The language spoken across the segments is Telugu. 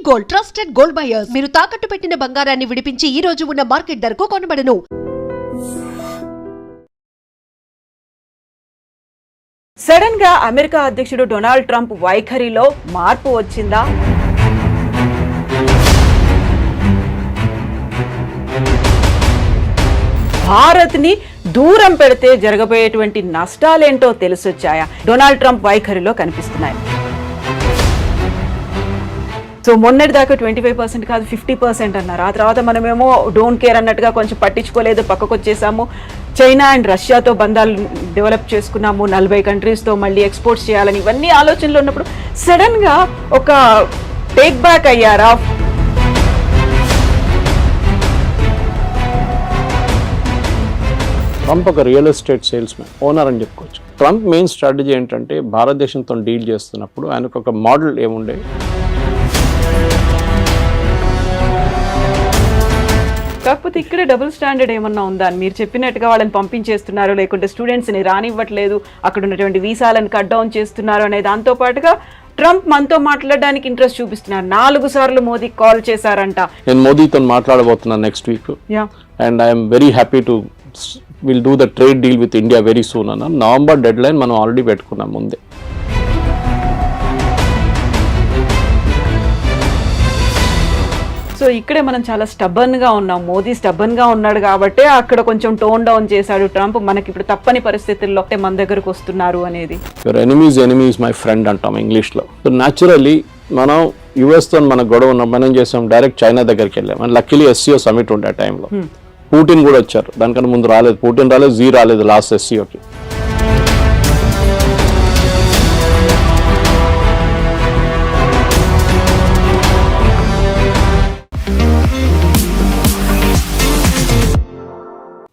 Gold, trusted gold buyers. మీరు తాకట్టు పెట్టిన బంగారాన్ని విడిపించి ఈ రోజు ఉన్న మార్కెట్ ధరకు కొనబడను. సడన్ గా అమెరికా అధ్యక్షుడు డొనాల్డ్ ట్రంప్ వైఖరిలో మార్పు వచ్చిందా? భారత్ ని దూరం పెడితే జరగబోయేటువంటి నష్టాలేంటో తెలిసొచ్చాయా? డొనాల్డ్ ట్రంప్ వైఖరిలో కనిపిస్తున్నాయి. సో మొన్నటిదాకా 25% కాదు 50% అన్నారు. ఆ తర్వాత మనమేమో డోంట్ కేర్ అన్నట్టుగా కొంచెం పట్టించుకోలేదు, పక్కకు వచ్చేసాము. చైనా అండ్ రష్యాతో బంధాలు డెవలప్ చేసుకున్నాము, 40 కంట్రీస్తో మళ్ళీ ఎక్స్పోర్ట్స్ చేయాలని ఇవన్నీ ఆలోచనలు ఉన్నప్పుడు సడన్గా ఒక టేక్ బ్యాక్ అయ్యారా? ట్రంప్ ఒక రియల్ ఎస్టేట్ సేల్స్మెన్, ఓనర్ అని చెప్పుకోవచ్చు. ట్రంప్ మెయిన్ స్ట్రాటజీ ఏంటంటే భారతదేశంతో డీల్ చేస్తున్నప్పుడు ఆయనకు ఒక మోడల్ ఏముండే, కాకపోతే ఇక్కడే డబుల్ స్టాండర్డ్ ఏమన్నా ఉందా? మీరు చెప్పినట్టుగా వాళ్ళని పంపించేస్తున్నారు, లేకుంటే స్టూడెంట్స్ని రానివ్వట్లేదు, అక్కడ ఉన్నటువంటి వీసాలను కట్ డౌన్ చేస్తున్నారు అనే దాంతో పాటుగా ట్రంప్ మనతో మాట్లాడడానికి ఇంట్రెస్ట్ చూపిస్తున్నారు. 4 సార్లు మోదీ కాల్ చేశారంట. నేను మోదీతో మాట్లాడబోతున్నాను next week, and I'm very happy to will do the trade deal with India very soon అన్న. నవంబర్ డెడ్ లైన్ మనం ఆల్రెడీ పెట్టుకున్నాం ముందే. సో ఇక్కడే మనం చాలా స్టబ్బన్గా ఉన్నాం. మోదీ స్టబ్బన్గా ఉన్నాడు కాబట్టి అక్కడ కొంచెం టోన్ డౌన్ చేశాడు ట్రంప్. మనకి ఇప్పుడు తప్పని పరిస్థితుల్లో మన దగ్గరకు వస్తున్నారు అనేది. Your enemy is my friend అంటాం ఇంగ్లీష్లో. సో న్యాచురల్లీ మనం యుఎస్తో మన గొడవ ఉన్నాం, మనం చేసాం డైరెక్ట్ చైనా దగ్గరికి వెళ్ళాం. అండ్ లక్కీలీ SCO సమిట్ ఉండే ఆ టైంలో పుటిన్ కూడా వచ్చారు. దానికన్నా ముందు రాలేదు, పుటిన్ రాలేదు, జీ రాలేదు లాస్ట్ SCOకి.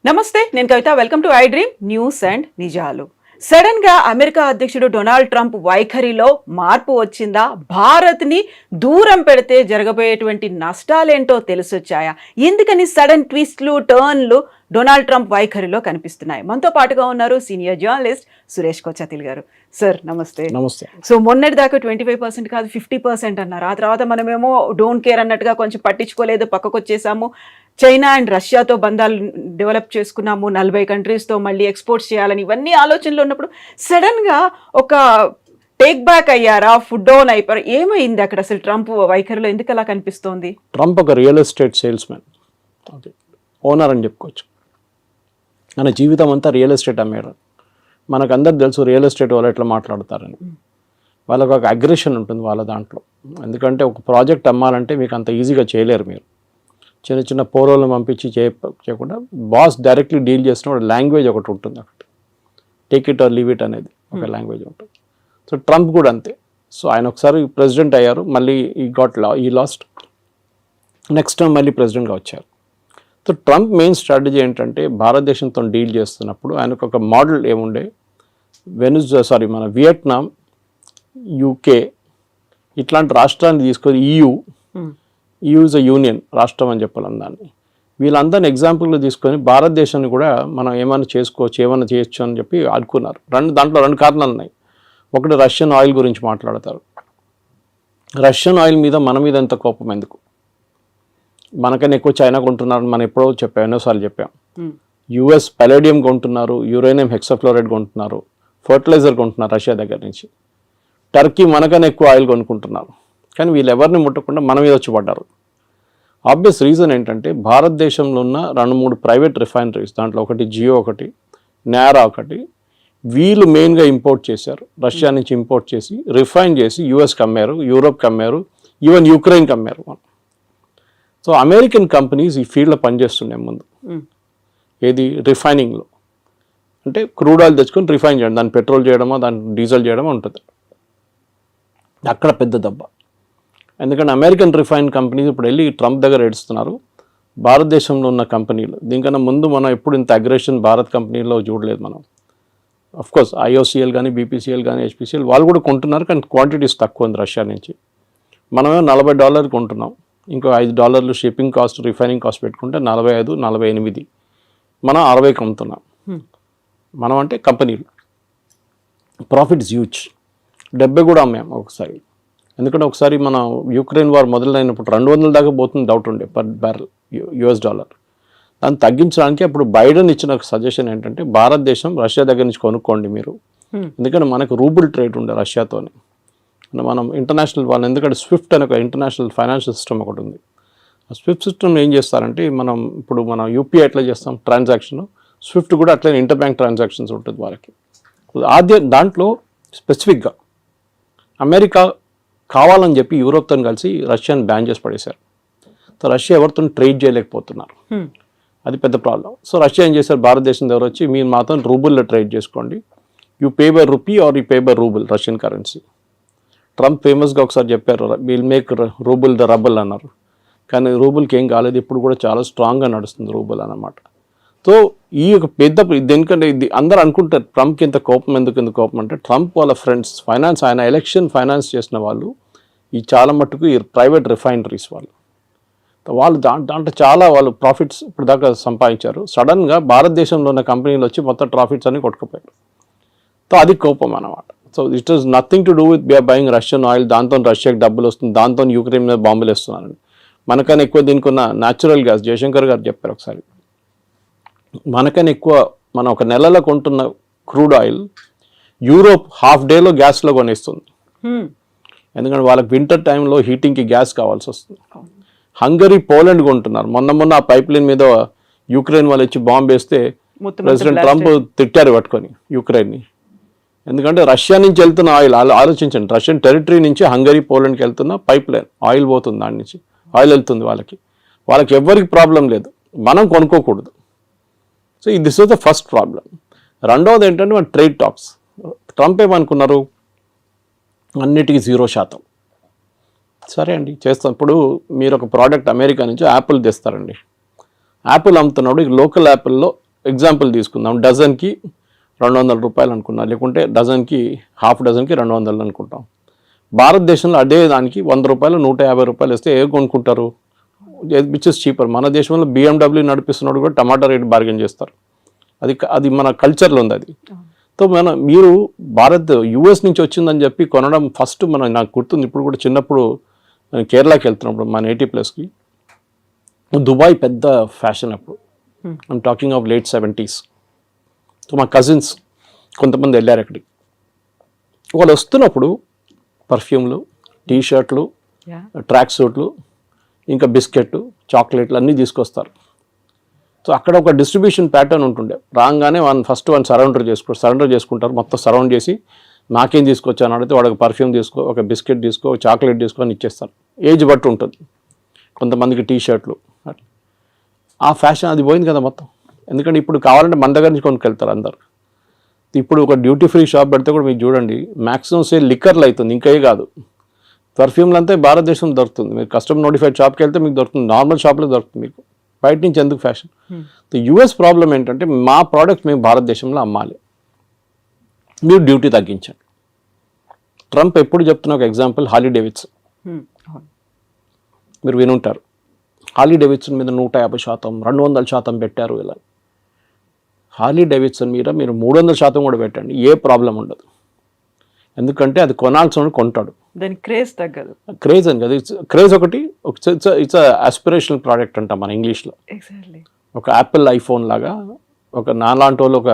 నమస్తే, నేను Kavitha. Welcome to I dream news and నిజాలు. సడన్ గా అమెరికా అధ్యక్షుడు డొనాల్డ్ ట్రంప్ వైఖరిలో మార్పు వచ్చిందా? భారత్ ని దూరం పెడితే జరగబోయేటువంటి నష్టాలేంటో తెలిసొచ్చాయా? ఎందుకని సడన్ ట్విస్ట్లు, టర్న్లు డొనాల్డ్ ట్రంప్ వైఖరిలో కనిపిస్తున్నాయి? మనతో పాటుగా ఉన్నారు సీనియర్ జర్నలిస్ట్ సురేష్ కొచ్చాతిల్ గారు. సార్ నమస్తే. నమస్తే. సో మొన్నటిదాకా 25% కాదు 50% అన్నారు. ఆ తర్వాత మనమేమో డోంట్ కేర్ అన్నట్టుగా కొంచెం పట్టించుకోలేదు, పక్కకు వచ్చేసాము. చైనా అండ్ రష్యాతో బంధాలు డెవలప్ చేసుకున్నాము, 40 కంట్రీస్తో మళ్ళీ ఎక్స్పోర్ట్స్ చేయాలని ఇవన్నీ ఆలోచనలు ఉన్నప్పుడు సడన్గా ఒక టేక్ బ్యాక్ అయ్యారా? ఫుడ్ డౌన్ అయిపోయారు? ఏమైంది అక్కడ అసలు ట్రంప్ వైఖరిలో? ఎందుకు అలా కనిపిస్తోంది? ట్రంప్ ఒక రియల్ ఎస్టేట్ సేల్స్మెన్, ఓనర్ అని చెప్పుకోవచ్చు. మన జీవితం అంతా రియల్ ఎస్టేట్ అమ్మేయడం. మనకు అందరికి తెలుసు రియల్ ఎస్టేట్ వాళ్ళు ఎట్లా మాట్లాడతారని. వాళ్ళకు ఒక అగ్రెషన్ ఉంటుంది వాళ్ళ దాంట్లో. ఎందుకంటే ఒక ప్రాజెక్ట్ అమ్మాలంటే మీకు అంత ఈజీగా చేయలేరు. మీరు చిన్న చిన్న పోరోలను పంపించి చేయకుండా బాస్ డైరెక్ట్లీ డీల్ చేసినప్పుడు లాంగ్వేజ్ ఒకటి ఉంటుంది. అక్కడ take it or leave it అనేది ఒక లాంగ్వేజ్ ఉంటుంది. సో ట్రంప్ కూడా అంతే. సో ఆయన ఒకసారి ప్రెసిడెంట్ అయ్యారు, మళ్ళీ ఈ లాస్ట్ నెక్స్ట్ టైం మళ్ళీ ప్రెసిడెంట్గా వచ్చారు. సో ట్రంప్ మెయిన్ స్ట్రాటజీ ఏంటంటే భారతదేశంతో డీల్ చేస్తున్నప్పుడు ఆయనకు ఒక మోడల్ ఏముండే, మన వియట్నాం, UK ఇట్లాంటి రాష్ట్రాన్ని తీసుకొని EU ఇస్ అ యూనియన్ రాష్ట్రం అని చెప్పాలి దాన్ని. వీళ్ళందరినీ ఎగ్జాంపుల్గా తీసుకొని భారతదేశాన్ని కూడా మనం ఏమైనా చేసుకోవచ్చు, ఏమైనా చేయొచ్చు అని చెప్పి అనుకున్నారు. దాంట్లో 2 కారణాలు ఉన్నాయి. ఒకటి రష్యన్ ఆయిల్ గురించి మాట్లాడతారు. రష్యన్ ఆయిల్ మీద మన మీద ఎంత కోపం ఎందుకు? మనకన్నా ఎక్కువ చైనా కొంటున్నారు. మనం ఎన్నోసార్లు చెప్పాం. US పలేడియం కొంటున్నారు, యురేనియం హెక్సాఫ్లోరైడ్ కొంటున్నారు, ఫర్టిలైజర్ కొంటున్నారు రష్యా దగ్గర నుంచి. టర్కీ మనకన్నా ఎక్కువ ఆయిల్ కొనుక్కుంటున్నారు. కానీ వీళ్ళు ఎవరిని ముట్టకుండా మన మీద వచ్చి పడ్డారు. ఆబ్వియస్ రీజన్ ఏంటంటే భారతదేశంలో ఉన్న 2-3 ప్రైవేట్ రిఫైనరీస్, దాంట్లో ఒకటి జియో, ఒకటి నారా, ఒకటి వీళ్ళు మెయిన్గా ఇంపోర్ట్ చేశారు. రష్యా నుంచి ఇంపోర్ట్ చేసి రిఫైన్ చేసి USకి అమ్మారు, యూరోప్కి అమ్మారు, ఈవెన్ యుక్రెయిన్కి అమ్మారు. సో అమెరికన్ కంపెనీస్ ఈ ఫీల్డ్లో పనిచేస్తున్నాయి ముందు. ఏది రిఫైనింగ్లో అంటే క్రూడ్ ఆయిల్ తెచ్చుకొని రిఫైన్ చేయడం, దాన్ని పెట్రోల్ చేయడమో దాన్ని డీజిల్ చేయడమో ఉంటుంది. అక్కడ పెద్ద దెబ్బ. ఎందుకంటే అమెరికన్ రిఫైన్ కంపెనీస్ ఇప్పుడు వెళ్ళి ట్రంప్ దగ్గర ఏడుస్తున్నారు. భారతదేశంలో ఉన్న కంపెనీలు దీనికన్నా ముందు మనం ఎప్పుడు ఇంత అగ్రెషన్ భారత్ కంపెనీలో చూడలేదు మనం. అఫ్కోర్స్ IOCL కానీ, BPCL కానీ, HPCL వాళ్ళు కూడా కొంటున్నారు, కానీ క్వాంటిటీస్ తక్కువ ఉంది రష్యా నుంచి. మనమే $40 కొంటున్నాం, ఇంకో $5 షిప్పింగ్ కాస్ట్, రిఫైనింగ్ కాస్ట్ పెట్టుకుంటే 45, 48 మనం 60కి అమ్ముతున్నాం. మనం అంటే కంపెనీలు ప్రాఫిట్స్ హ్యూజ్. 70 కూడా అమ్మాం ఒకసారి. ఎందుకంటే ఒకసారి మన యుక్రెయిన్ వార్ మొదలైనప్పుడు 200 దాకా పోతుంది డౌట్ ఉండే పర్ బ్యారెల్ US డాలర్. దాన్ని తగ్గించడానికి అప్పుడు బైడెన్ ఇచ్చిన సజెషన్ ఏంటంటే భారతదేశం రష్యా దగ్గర నుంచి కొనుక్కోండి మీరు, ఎందుకంటే మనకు రూబుల్ ట్రేడ్ ఉండే రష్యాతోని. మనం ఇంటర్నేషనల్ వాళ్ళు, ఎందుకంటే స్విఫ్ట్ అనే ఒక ఇంటర్నేషనల్ ఫైనాన్షియల్ సిస్టమ్ ఒకటి ఉంది. ఆ స్విఫ్ట్ సిస్టమ్ ఏం చేస్తారంటే మనం యూపీఐ ఎట్లా చేస్తాం ట్రాన్సాక్షన్, స్విఫ్ట్ కూడా అట్లనే ఇంటర్ బ్యాంక్ ట్రాన్సాక్షన్స్ ఉంటుంది వాళ్ళకి. దాంట్లో స్పెసిఫిక్గా అమెరికా కావాలని చెప్పి యూరోప్తో కలిసి రష్యాని బ్యాన్ చేసి పడేశారు. సో రష్యా ఎవరితో ట్రేడ్ చేయలేకపోతున్నారు, అది పెద్ద ప్రాబ్లం. సో రష్యా ఏం చేశారు, భారతదేశం దగ్గర వచ్చి మీరు మాత్రం రూబుల్లో ట్రేడ్ చేసుకోండి, you pay by rupee are you pay by rouble Russian currency. Trump ఫేమస్గా ఒకసారి చెప్పారు will make rouble the rubble అన్నారు, కానీ రూబుల్కి ఏం కాలేదు, ఇప్పుడు కూడా చాలా స్ట్రాంగ్గా నడుస్తుంది రూబుల్ అన్నమాట. సో ఈ యొక్క పెద్ద దేనికంటే ఇది అందరూ అనుకుంటారు ట్రంప్కి ఇంత కోపం ఎందుకు కోపం అంటే, ట్రంప్ వాళ్ళ ఫ్రెండ్స్ ఫైనాన్స్, ఆయన ఎలక్షన్ ఫైనాన్స్ చేసిన వాళ్ళు ఈ చాలా మట్టుకు ఈ ప్రైవేట్ రిఫైనరీస్ వాళ్ళు దాంట్లో చాలా వాళ్ళు ప్రాఫిట్స్ ఇప్పుడు దాకా సంపాదించారు. సడన్గా భారతదేశంలో ఉన్న కంపెనీలు వచ్చి మొత్తం ప్రాఫిట్స్ అన్ని కొట్టుకుపోయారు. సో అది కోపం అన్నమాట. So it is nothing to do with buying Russian oil, దాంతో రష్యాకి డబ్బులు వస్తుంది, దాంతో యుక్రెయిన్ మీద బాంబులు వేస్తున్నారని. మనకన్నా ఎక్కువ దీనికి ఉన్న న్యాచురల్ గ్యాస్, జయశంకర్ గారు చెప్పారు ఒకసారి, మనకన్నా ఎక్కువ మనం ఒక నెలలో కొంటున్న క్రూడ్ ఆయిల్ యూరోప్ హాఫ్ డేలో గ్యాస్లో కొనేస్తుంది. ఎందుకంటే వాళ్ళకి వింటర్ టైంలో హీటింగ్కి గ్యాస్ కావాల్సి వస్తుంది. హంగరీ, పోలాండ్ కొంటున్నారు. మొన్న ఆ పైప్ లైన్ మీద యుక్రెయిన్ వాళ్ళు వచ్చి బాంబు వేస్తే ప్రెసిడెంట్ ట్రంప్ తిట్టారు పట్టుకొని యుక్రెయిన్ని. ఎందుకంటే రష్యా నుంచి వెళ్తున్న ఆయిల్ ఆలోచించండి, రష్యన్ టెరిటరీ నుంచి హంగరీ, పోలాండ్కి వెళ్తున్న పైప్ లైన్ ఆయిల్ పోతుంది, దాని నుంచి ఆయిల్ వెళ్తుంది వాళ్ళకి ఎవ్వరికి ప్రాబ్లం లేదు, మనం కొనుక్కోకూడదు. So this was the first problem. రెండవది ఏంటంటే మన ట్రేడ్ టాక్స్. ట్రంప్ ఏమనుకున్నారు, అన్నిటికీ 0%. సరే అండి చేస్తాం. ఇప్పుడు మీరు ఒక ప్రోడక్ట్ అమెరికా నుంచి యాపిల్ తెస్తారండి, యాపిల్ అమ్ముతున్నప్పుడు లోకల్ యాపిల్లో ఎగ్జాంపుల్ తీసుకుందాం, డజన్కి 200 రూపాయలు అనుకున్నాం, లేకుంటే డజన్కి హాఫ్ డజన్కి 200 అనుకుంటాం. భారతదేశంలో అదే దానికి 100 రూపాయలు 150 రూపాయలు ఇస్తే ఏ కొనుక్కుంటారు, విచ్ ఇస్ చీపర్. మన దేశంలో BMW నడిపిస్తున్నాడు కూడా టమాటా రేట్ బార్గెన్ చేస్తారు, అది మన కల్చర్లో ఉంది అది. సో మీరు US నుంచి వచ్చిందని చెప్పి కొనడం ఫస్ట్ నాకు గుర్తుంది, ఇప్పుడు కూడా చిన్నప్పుడు నేను కేరళకి వెళ్తున్నప్పుడు మా నేటివ్ ప్లేస్కి దుబాయ్ పెద్ద ఫ్యాషన్ అప్పుడు, I'm talking of late 70s. So మా కజిన్స్ కొంతమంది వెళ్ళారు అక్కడికి. వాళ్ళు వస్తున్నప్పుడు పర్ఫ్యూమ్లు, టీషర్ట్లు, ట్రాక్ సూట్లు, ఇంకా బిస్కెట్, చాక్లెట్లు అన్నీ తీసుకొస్తారు. సో అక్కడ ఒక డిస్ట్రిబ్యూషన్ ప్యాటర్న్ ఉంటుండే, రాగానే ఫస్ట్ సరౌండర్ చేసుకుంటారు, మొత్తం సరౌండ్ చేసి నాకేం తీసుకొచ్చాను అడిగితే వాడికి పర్ఫ్యూమ్ తీసుకో, ఒక బిస్కెట్ తీసుకో, చాక్లెట్ తీసుకో అని ఇచ్చేస్తారు. ఏజ్ బట్టి ఉంటుంది, కొంతమందికి టీషర్ట్లు. ఆ ఫ్యాషన్ అది పోయింది కదా మొత్తం. ఎందుకంటే ఇప్పుడు కావాలంటే మన దగ్గర నుంచి కొనుక్కెళ్తారు అందరు. ఇప్పుడు ఒక డ్యూటీ ఫ్రీ షాప్ పెడితే కూడా మీకు చూడండి మ్యాక్సిమం సేల్ లిక్కర్లు అవుతుంది, ఇంకే కాదు. పర్ఫ్యూమ్లు అంతా భారతదేశంలో దొరుకుతుంది, మీరు కస్టమర్ నోటిఫైడ్ షాప్కి వెళ్తే మీకు దొరుకుతుంది, నార్మల్ షాప్లో దొరుకుతుంది, మీకు బయట నుంచి ఎందుకు ఫ్యాషన్. US ప్రాబ్లం ఏంటంటే మా ప్రోడక్ట్ మేము భారతదేశంలో అమ్మాలి, మీరు డ్యూటీ తగ్గించండి. ట్రంప్ ఎప్పుడు చెప్తున్న ఒక ఎగ్జాంపుల్ హార్లీ డేవిడ్సన్, మీరు వినుంటారు. హార్లీ డేవిడ్సన్ మీద 150%, 200% పెట్టారు. ఇలా హార్లీ డేవిడ్సన్ మీద మీరు 300% కూడా పెట్టండి, ఏ ప్రాబ్లం ఉండదు. ఎందుకంటే అది కొనాల్సిన కొంటాడు, దాని క్రేజ్ తగ్గదు. క్రేజ్ అని కదా, క్రేజ్ ఒకటి, ఇట్స్ ఆస్పిరేషనల్ ప్రోడక్ట్ అంటాం మన ఇంగ్లీష్లో. ఒక యాపిల్ ఐఫోన్ లాగా, ఒక నాలాంటి వాళ్ళు ఒక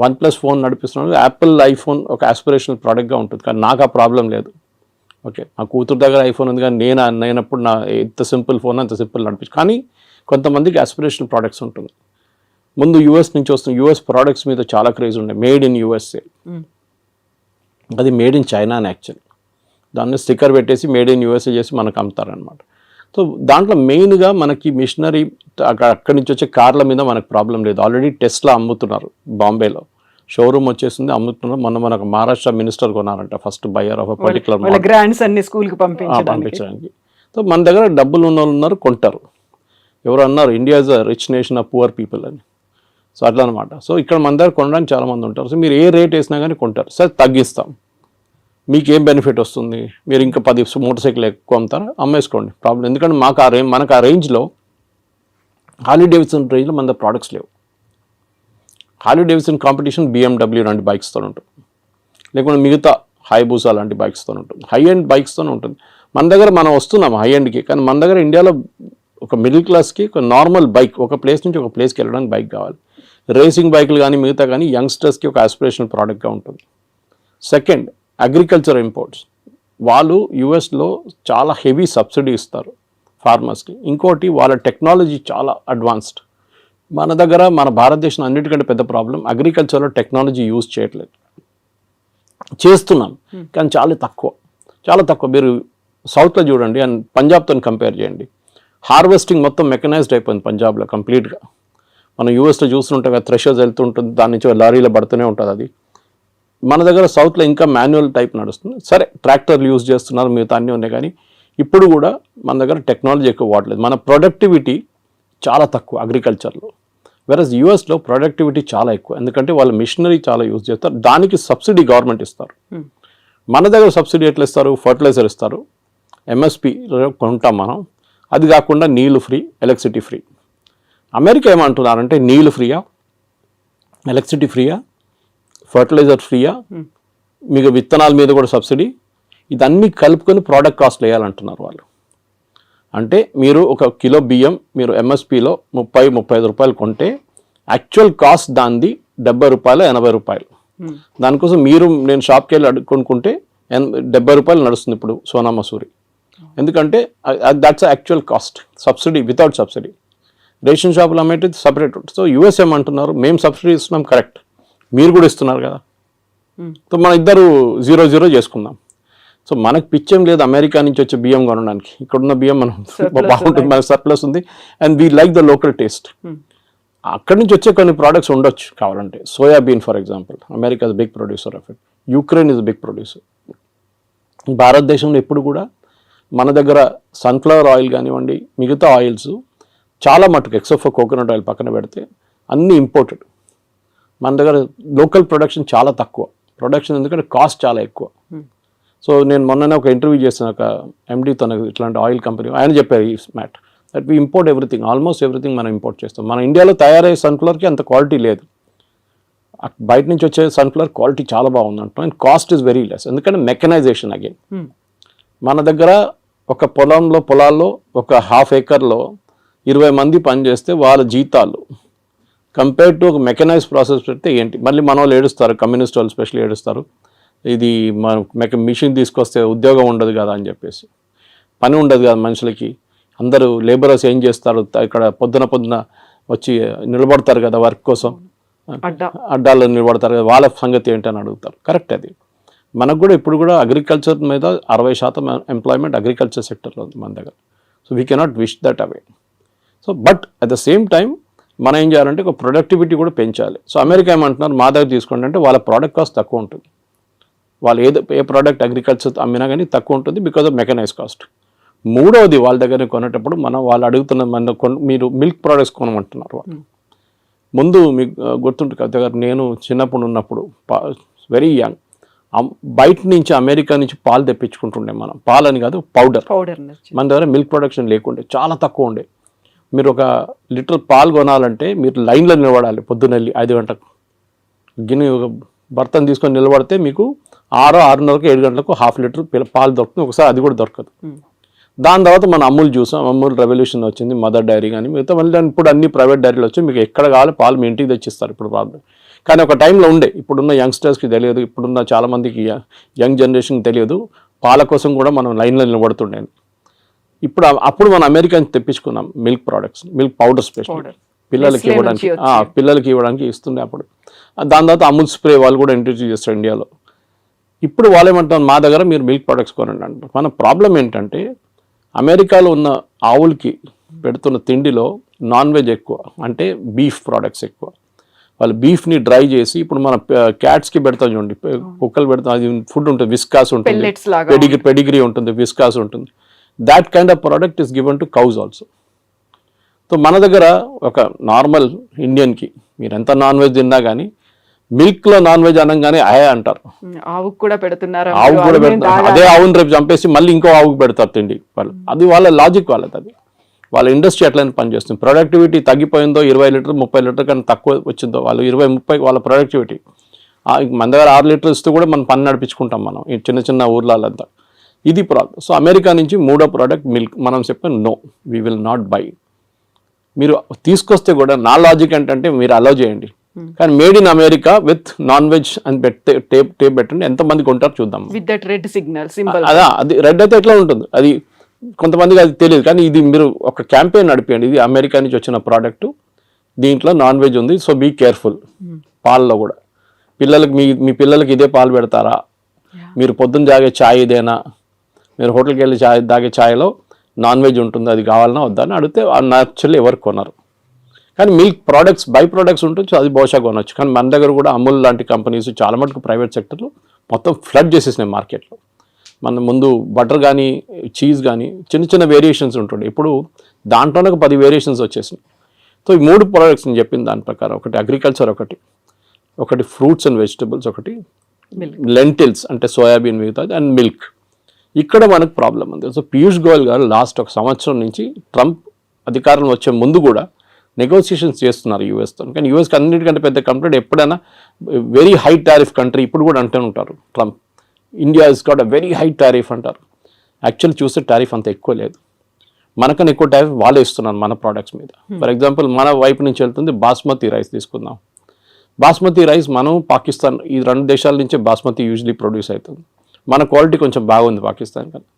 OnePlus ఫోన్ నడిపిస్తున్నాడు, యాపిల్ ఐఫోన్ ఒక ఆస్పిరేషనల్ ప్రోడక్ట్గా ఉంటుంది. కానీ నాకు ఆ ప్రాబ్లం లేదు. ఓకే, మా కూతురు దగ్గర ఐఫోన్ ఉంది, కానీ నేనప్పుడు ఎంత సింపుల్ ఫోన్ అంత సింపుల్ నడిపించు. కానీ కొంతమందికి ఆస్పిరేషనల్ ప్రోడక్ట్స్ ఉంటుంది. ముందు US నుంచి వస్తున్న US ప్రోడక్ట్స్ మీద చాలా క్రేజ్ ఉండే, మేడ్ ఇన్ USA. అది మేడ్ ఇన్ చైనా అని యాక్చువల్లీ, దాన్ని స్టిక్కర్ పెట్టేసి మేడ్ ఇన్ USA చేసి మనకు అమ్ముతారనమాట. సో దాంట్లో మెయిన్గా మనకి మిషనరీ అక్కడి నుంచి వచ్చే కార్ల మీద మనకు ప్రాబ్లం లేదు. ఆల్రెడీ టెస్లా అమ్ముతున్నారు, బాంబేలో షోరూమ్ వచ్చేసింది, అమ్ముతున్నారు. మనకు మహారాష్ట్ర మినిస్టర్ కొన్నారంట first buyer of particular brands అన్ని స్కూల్కి పంపించడానికి. సో మన దగ్గర డబ్బులు ఉన్న వాళ్ళు ఉన్నారు, కొంటారు. ఎవరు అన్నారు India is a rich nation of poor people అని. సో అట్లా అనమాట. సో ఇక్కడ మన దగ్గర కొనడానికి చాలామంది ఉంటారు. సో మీరు ఏ రేట్ వేసినా కానీ కొంటారు. సార్ తగ్గిస్తాం, మీకు ఏం బెనిఫిట్ వస్తుంది, మీరు ఇంకా 10 మోటార్ సైకిల్ ఎక్కువ అమ్ముతారా, అమ్మేసుకోండి, ప్రాబ్లం. ఎందుకంటే మనకు ఆ రేంజ్లో హార్లీ డేవిడ్సన్ రేంజ్లో మన దగ్గర ప్రోడక్ట్స్ లేవు. హార్లీ డేవిడ్సన్ కాంపిటీషన్ BMW లాంటి బైక్స్తో ఉంటుంది, లేకుంటే మిగతా హైబూసా లాంటి బైక్స్తో ఉంటుంది, హై ఎండ్ బైక్స్తోనే ఉంటుంది. మన దగ్గర మనం వస్తున్నాం హై ఎండ్కి, కానీ మన దగ్గర ఇండియాలో ఒక మిడిల్ క్లాస్కి ఒక నార్మల్ బైక్ ఒక ప్లేస్ నుంచి ఒక ప్లేస్కి వెళ్ళడానికి బైక్ కావాలి. రేసింగ్ బైకులు కానీ మిగతా కానీ యంగ్స్టర్స్కి ఒక ఆస్పిరేషనల్ ప్రోడక్ట్గా ఉంటుంది. Second, agriculture imports. వాళ్ళు యుఎస్లో చాలా హెవీ సబ్సిడీ ఇస్తారు ఫార్మర్స్కి. ఇంకోటి వాళ్ళ టెక్నాలజీ చాలా అడ్వాన్స్డ్. మన దగ్గర మన భారతదేశం అన్నిటికంటే పెద్ద ప్రాబ్లం అగ్రికల్చర్లో టెక్నాలజీ యూజ్ చేయట్లేదు. చేస్తున్నాం కానీ చాలా తక్కువ. మీరు సౌత్లో చూడండి అండ్ పంజాబ్తో కంపేర్ చేయండి. హార్వెస్టింగ్ మొత్తం మెకనైజ్డ్ అయిపోయింది పంజాబ్లో కంప్లీట్గా. మనం యూఎస్లో చూస్తుంటే థ్రెషర్స్ వెళ్తుంటుంది, దాని నుంచి లారీలో పడుతూనే ఉంటుంది. అది మన దగ్గర సౌత్లో ఇంకా మాన్యువల్ టైప్ నడుస్తుంది. సరే ట్రాక్టర్లు యూజ్ చేస్తున్నారు, మిగతా అన్నీ ఉన్నాయి, కానీ ఇప్పుడు కూడా మన దగ్గర టెక్నాలజీ ఎక్కువ వాడలేదు. మన ప్రొడక్టివిటీ చాలా తక్కువ అగ్రికల్చర్లో. వెరస్ యూఎస్లో ప్రొడక్టివిటీ చాలా ఎక్కువ, ఎందుకంటే వాళ్ళు మిషనరీ చాలా యూజ్ చేస్తారు, దానికి సబ్సిడీ గవర్నమెంట్ ఇస్తారు. మన దగ్గర సబ్సిడీ ఎట్లా ఇస్తారు? ఫర్టిలైజర్ ఇస్తారు, ఎంఎస్పి కొంటాం మనం, అది కాకుండా నీళ్ళు ఫ్రీ, ఎలక్ట్రిసిటీ ఫ్రీ. అమెరికా ఏమంటున్నారంటే నీళ్ళు ఫ్రీయా, ఎలక్ట్రిసిటీ ఫ్రీయా, ఫర్టిలైజర్ ఫ్రీయా, మీకు విత్తనాల మీద కూడా సబ్సిడీ, ఇదన్నీ కలుపుకొని ప్రోడక్ట్ కాస్ట్ వేయాలంటున్నారు వాళ్ళు. అంటే మీరు ఒక కిలో బియ్యం మీరు ఎంఎస్పిలో 30-35 రూపాయలు కొంటే యాక్చువల్ కాస్ట్ దానిది 70 రూపాయలు 80 రూపాయలు. దానికోసం నేను షాప్కి వెళ్ళి కొనుక్కుంటే 70 రూపాయలు నడుస్తుంది ఇప్పుడు సోనా మసూరి, ఎందుకంటే that's actual cost. Subsidy without subsidy. Ration షాపులు అమ్మేది సపరేట్. సో యూఎస్ ఏమంటున్నారు, మేము సబ్సిడీ ఇస్తున్నాం, కరెక్ట్, మీరు కూడా ఇస్తున్నారు కదా, సో మన ఇద్దరు 0-0 చేసుకుందాం. సో మనకు పిచ్చేం లేదు అమెరికా నుంచి వచ్చే బియ్యం కొనడానికి. ఇక్కడున్న బియ్యం మనం బాగుంటుంది, మన సర్ప్లస్ ఉంది, and we like the local taste. అక్కడి నుంచి వచ్చే కొన్ని ప్రోడక్ట్స్ ఉండొచ్చు కావాలంటే. Soybean for example, America is big producer of it, Ukraine is big producer. భారతదేశంలో ఎప్పుడు కూడా మన దగ్గర సన్ఫ్లవర్ ఆయిల్ కానివ్వండి, మిగతా ఆయిల్స్ చాలా మటుకు ఎక్సెప్ట్ ఫర్ కోకోనట్ ఆయిల్ పక్కన పెడితే అన్నీ ఇంపోర్టెడ్. మన దగ్గర లోకల్ ప్రొడక్షన్ చాలా తక్కువ. ప్రొడక్షన్ ఎందుకంటే కాస్ట్ చాలా ఎక్కువ. సో నేను మొన్ననే ఒక ఇంటర్వ్యూ చేసిన ఒక ఎండీతో, ఇట్లాంటి ఆయిల్ కంపెనీ, ఆయన చెప్పారు ఈ mat that we import everything, almost everything మనం ఇంపోర్ట్ చేస్తాం. మన ఇండియాలో తయారయ్యే సన్ఫ్లవర్కి అంత క్వాలిటీ లేదు, బయట నుంచి వచ్చే సన్ఫ్లవర్ క్వాలిటీ చాలా బాగుంది అంటాం, and cost is very less, ఎందుకంటే మెకనైజేషన్ అగైన్. మన దగ్గర ఒక పొలాల్లో ఒక ½ ఏకర్లో 20 మంది పనిచేస్తే వాళ్ళ జీతాలు కంపేర్ టు ఒక మెకనైజ్ ప్రాసెస్ పెడితే ఏంటి? మళ్ళీ మన వాళ్ళు ఏడుస్తారు, కమ్యూనిస్ట్ వాళ్ళు స్పెషల్లీ ఏడుస్తారు, ఇది మన మిషన్ తీసుకొస్తే ఉద్యోగం ఉండదు కదా అని చెప్పేసి. పని ఉండదు కదా మనుషులకి, అందరూ లేబరర్స్ ఏం చేస్తారు, ఇక్కడ పొద్దున వచ్చి నిలబడతారు కదా వర్క్ కోసం, అడ్డాల్లో నిలబడతారు కదా, వాళ్ళ సంగతి ఏంటని అడుగుతారు. కరెక్ట్, అది మనకు కూడా ఇప్పుడు కూడా అగ్రికల్చర్ మీద 60% ఎంప్లాయ్మెంట్ అగ్రికల్చర్ సెక్టర్లో ఉంది మన దగ్గర. So we cannot wish that away. So but at the same time మనం ఏం చేయాలంటే ఒక ప్రొడక్టివిటీ కూడా పెంచాలి. సో అమెరికా ఏమంటున్నారు, మా దగ్గర తీసుకోండి అంటే వాళ్ళ ప్రోడక్ట్ కాస్ట్ తక్కువ ఉంటుంది. వాళ్ళు ఏ ప్రోడక్ట్ అగ్రికల్చర్ అమ్మినా కానీ తక్కువ ఉంటుంది బికాజ్ ఆఫ్ మెకనైజ్ కాస్ట్. మూడవది, వాళ్ళ దగ్గర కొనేటప్పుడు వాళ్ళు అడుగుతున్న మీరు మిల్క్ ప్రోడక్ట్స్ కొనమంటున్నారు వాళ్ళు. ముందు మీకు గుర్తుంటుంది కవిత గారు, నేను చిన్నప్పుడు ఉన్నప్పుడు వెరీ యంగ్, బయట నుంచి అమెరికా నుంచి పాలు తెప్పించుకుంటుండే మనం. పాలని కాదు, పౌడర్. మన దగ్గర మిల్క్ ప్రొడక్షన్ లేకుండే, చాలా తక్కువ ఉండే. మీరు ఒక లీటర్ పాలు కొనాలంటే మీరు లైన్లో నిలబడాలి, పొద్దున్నెళ్ళి 5 గంటలకు గిన్నె ఒక బర్తన్ తీసుకొని నిలబడితే మీకు 6:30కు 7 గంటలకు ½ లీటర్ పాలు దొరుకుతుంది. ఒకసారి అది కూడా దొరకదు. దాని తర్వాత మనం అమూల్ చూసాం, అమూల్ రెవల్యూషన్ వచ్చింది, మదర్ డైరీ కానీ మిగతా. మళ్ళీ ఇప్పుడు అన్ని ప్రైవేట్ డైరీలు వచ్చి మీకు ఎక్కడ కావాలి పాలు మీ ఇంటికి తెచ్చిస్తారు ఇప్పుడు ప్రాబ్లం. కానీ ఒక టైంలో ఉండే, ఇప్పుడున్న యంగ్స్టర్స్కి తెలియదు, ఇప్పుడున్న చాలామందికి యంగ్ జనరేషన్కి తెలియదు, పాల కోసం కూడా మనం లైన్లో నిలబడుతుండే. అప్పుడు మనం అమెరికా నుంచి తెప్పించుకున్నాం milk products, milk powder special పిల్లలకి ఇవ్వడానికి ఇస్తుండే అప్పుడు. దాని తర్వాత అమూల్ స్ప్రే వాళ్ళు కూడా ఇంట్రడ్యూస్ చేస్తారు ఇండియాలో. ఇప్పుడు వాళ్ళు ఏమంటారు, మా దగ్గర మీరు మిల్క్ ప్రోడక్ట్స్ కొనండి అంటారు. మన ప్రాబ్లం ఏంటంటే అమెరికాలో ఉన్న ఆవులకి పెడుతున్న తిండిలో నాన్ వెజ్ ఎక్కువ, అంటే బీఫ్ ప్రోడక్ట్స్ ఎక్కువ. వాళ్ళు బీఫ్ని డ్రై చేసి, ఇప్పుడు మన క్యాట్స్కి పెడతాం చూడండి, కుక్కలు పెడతాం, అది ఫుడ్ ఉంటుంది, విస్కాస్ ఉంటుంది, పెడిగ్రీ ఉంటుంది, విస్కాస్ ఉంటుంది. That kind of product is given to cows also. So మన దగ్గర ఒక నార్మల్ ఇండియన్కి మీరు ఎంత నాన్ వెజ్ తిన్నా కానీ మిల్క్లో నాన్ వెజ్ అనగానే అంటారు. ఆవుకు కూడా పెడుతున్నారు, అదే ఆవుని రేపు చంపేసి మళ్ళీ ఇంకో ఆవుకు పెడతారు తిండి వాళ్ళు. అది వాళ్ళ లాజిక్ వాళ్ళది, అది వాళ్ళ ఇండస్ట్రీ ఎట్లయినా పనిచేస్తుంది. ప్రొడక్టివిటీ తగ్గిపోయిందో 20 లీటర్ 30 లీటర్ కన్నా తక్కువ వచ్చిందో, వాళ్ళు 20-30 వాళ్ళ ప్రొడక్టివిటీ. మన దగ్గర 6 లీటర్లు ఇస్తే కూడా మనం పని నడిపించుకుంటాం మనం ఈ చిన్న చిన్న ఊర్లంతా. ఇది ప్రాబ్లం. సో అమెరికా నుంచి మూడో ప్రోడక్ట్ మిల్క్. మనం చెప్పాం no, we will not buy. మీరు తీసుకొస్తే కూడా నా లాజిక్ ఏంటంటే మీరు అలౌ చేయండి, కానీ made in America with non veg అని టేప్ పెట్టండి. ఎంతమంది కొంటారు చూద్దాం. With that red signal symbol. అదా, అది రెడ్ అయితే ఎట్లా ఉంటుంది, అది కొంతమందికి అది తెలియదు. కానీ ఇది మీరు ఒక క్యాంపెయిన్ నడిపేయండి, ఇది అమెరికా నుంచి వచ్చిన ప్రోడక్ట్, దీంట్లో నాన్ వెజ్ ఉంది, సో బీ కేర్ఫుల్. పాలలో కూడా పిల్లలకి మీ పిల్లలకి ఇదే పాలు పెడతారా, మీరు పొద్దున్న తాగే ఛాయ్ ఇదేనా, మీరు హోటల్కి వెళ్ళి తాగే ఛాయ్లో నాన్ వెజ్ ఉంటుంది, అది కావాలన్నా వద్దా అని అడిగితే యాక్చువల్లీ ఎవరు కొనరు. కానీ మిల్క్ ప్రోడక్ట్స్ బై ప్రోడక్ట్స్ ఉంటుంది, అది బహుశా కొనవచ్చు. కానీ మన దగ్గర కూడా అమూల్ లాంటి కంపెనీస్ చాలా మటుకు ప్రైవేట్ సెక్టర్లో మొత్తం ఫ్లడ్ చేసేసినాయి మార్కెట్లో. మన ముందు బటర్ కానీ చీజ్ కానీ చిన్న చిన్న వేరియేషన్స్ ఉంటుండే, ఇప్పుడు దాంట్లోనే ఒక 10 వేరియేషన్స్ వచ్చేసినాయి. సో ఈ 3 ప్రోడక్ట్స్ నేను చెప్పిన దాని ప్రకారం, ఒకటి అగ్రికల్చర్, ఒకటి ఫ్రూట్స్ అండ్ వెజిటబుల్స్, ఒకటి లెంటిల్స్ అంటే సోయాబీన్ మిగతాది, అండ్ మిల్క్. ఇక్కడ మనకు ప్రాబ్లం ఉంది. సో పీయూష్ గోయల్ గారు లాస్ట్ 1 సంవత్సరం నుంచి ట్రంప్ అధికారంలో వచ్చే ముందు కూడా నెగోసియేషన్స్ చేస్తున్నారు యూఎస్తో. కానీ యూఎస్కి అన్నిటికంటే పెద్ద కంట్రీ, ఎప్పుడైనా వెరీ హై టారిఫ్ కంట్రీ, ఇప్పుడు కూడా అంటూ ఉంటారు Trump, India is got a very high tariff అంటారు. యాక్చువల్ చూస్తే టారిఫ్ అంత ఎక్కువ లేదు, మనకన్నా ఎక్కువ టారిఫ్ వాళ్ళే ఇస్తున్నారు మన ప్రోడక్ట్స్ మీద. ఫర్ ఎగ్జాంపుల్ మన వైపు నుంచి వెళ్తుంది బాస్మతి రైస్ తీసుకుందాం. బాస్మతి రైస్ మనం పాకిస్తాన్, ఈ 2 దేశాల నుంచే బాస్మతి యూజువలీ ప్రొడ్యూస్ అవుతుంది. మన క్వాలిటీ కొంచెం బాగుంది పాకిస్తాన్ కన్నా.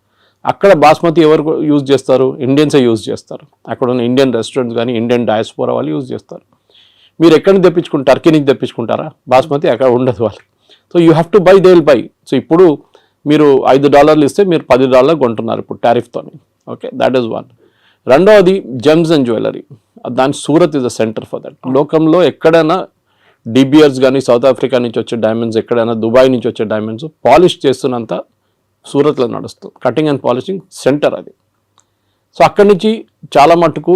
అక్కడ బాస్మతి ఎవరు యూజ్ చేస్తారు, ఇండియన్సే యూజ్ చేస్తారు. అక్కడ ఉన్న ఇండియన్ రెస్టారెంట్స్ కానీ ఇండియన్ డయాస్పోరా వాళ్ళు యూజ్ చేస్తారు. మీరు ఎక్కడి నుంచి తెప్పించుకుంటారు, టర్కీ నుంచి తెప్పించుకుంటారా బాస్మతి, అక్కడ ఉండదు వాళ్ళు. So you have to buy, they will buy. So ఇప్పుడు మీరు $5 ఇస్తే మీరు $10 కొంటున్నారు ఇప్పుడు టారిఫ్తో. Okay, that is one. రెండవది జెమ్స్ అండ్ జ్యువెలరీ. దాని Surat is the centre for that. లోకంలో ఎక్కడైనా డిబియర్స్ కానీ సౌత్ ఆఫ్రికా నుంచి వచ్చే డైమండ్స్, ఎక్కడైనా దుబాయ్ నుంచి వచ్చే డైమండ్స్ పాలిష్ చేస్తున్నంత సూరత్లో నడుస్తుంది. కటింగ్ అండ్ పాలిషింగ్ సెంటర్ అది. సో అక్కడి నుంచి చాలా మటుకు